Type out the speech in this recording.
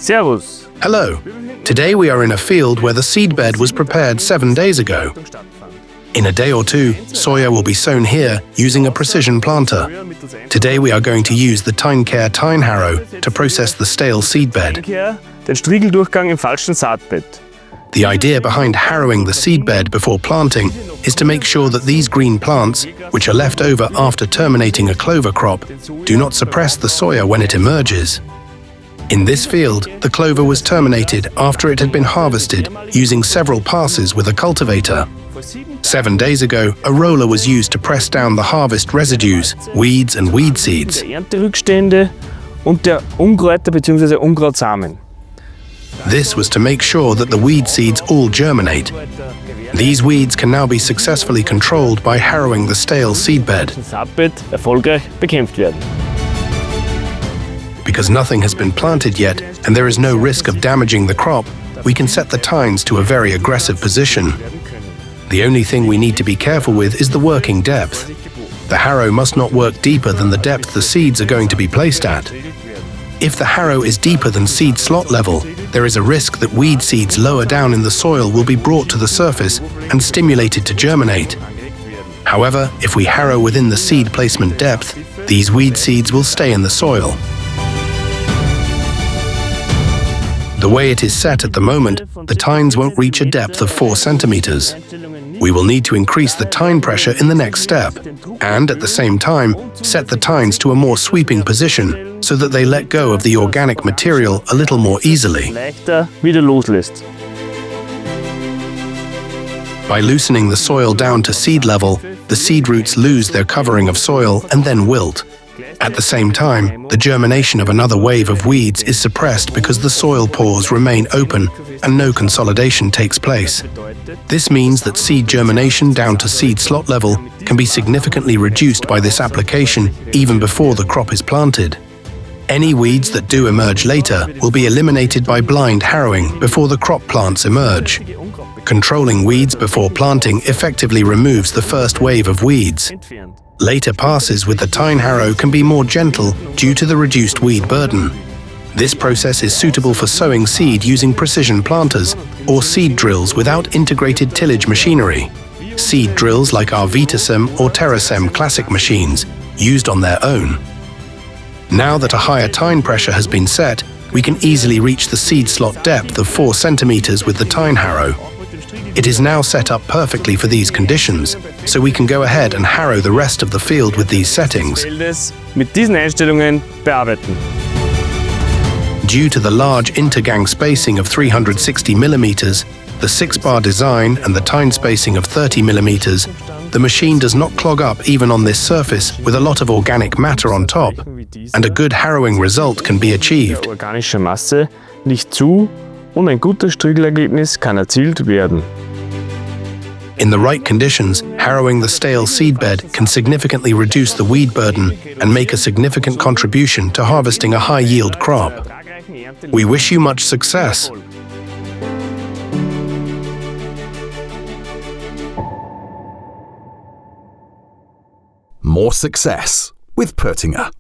Servus. Hello. Today we are in a field where the seedbed was prepared 7 days ago. In a day or two, soya will be sown here using a precision planter. Today we are going to use the TINECARE Harrow to process the stale seedbed. Den Striegeldurchgang im falschen Saatbett. The idea behind harrowing the seedbed before planting is to make sure that these green plants, which are left over after terminating a clover crop, do not suppress the soya when it emerges. In this field, the clover was terminated after it had been harvested using several passes with a cultivator. 7 days ago, a roller was used to press down the harvest residues, weeds and weed seeds. Der Ernterückstände und der Unkräuter bzw. Unkrautsamen. This was to make sure that the weed seeds all germinate. These weeds can now be successfully controlled by harrowing the stale seedbed. Saatbett erfolgreich bekämpft werden. Because nothing has been planted yet and there is no risk of damaging the crop, we can set the tines to a very aggressive position. The only thing we need to be careful with is the working depth. The harrow must not work deeper than the depth the seeds are going to be placed at. If the harrow is deeper than seed slot level, there is a risk that weed seeds lower down in the soil will be brought to the surface and stimulated to germinate. However, if we harrow within the seed placement depth, these weed seeds will stay in the soil. The way it is set at the moment, the tines won't reach a depth of 4 centimeters. We will need to increase the tine pressure in the next step, and at the same time, set the tines to a more sweeping position so that they let go of the organic material a little more easily. Leichter wieder loslässt. By loosening the soil down to seed level, the seed roots lose their covering of soil and then wilt. At the same time, the germination of another wave of weeds is suppressed because the soil pores remain open and no consolidation takes place. This means that seed germination down to seed slot level can be significantly reduced by this application even before the crop is planted. Any weeds that do emerge later will be eliminated by blind harrowing before the crop plants emerge. Controlling weeds before planting effectively removes the first wave of weeds. Later passes with the tine harrow can be more gentle due to the reduced weed burden. This process is suitable for sowing seed using precision planters or seed drills without integrated tillage machinery. Seed drills like our Vitasem or Terrasem classic machines, used on their own. Now that a higher tine pressure has been set, we can easily reach the seed slot depth of 4 centimeters with the tine harrow. It is now set up perfectly for these conditions, so we can go ahead and harrow the rest of the field with these settings. Mit diesen Einstellungen bearbeiten. Due to the large intergang spacing of 360 millimeters, the 6-bar design and the tine spacing of 30 millimeters, the machine does not clog up even on this surface with a lot of organic matter on top, and a good harrowing result can be achieved. Organische Masse nicht zu und ein gutes Striegelergebnis kann erzielt werden. In the right conditions, harrowing the stale seedbed can significantly reduce the weed burden and make a significant contribution to harvesting a high-yield crop. We wish you much success. More success with Pöttinger.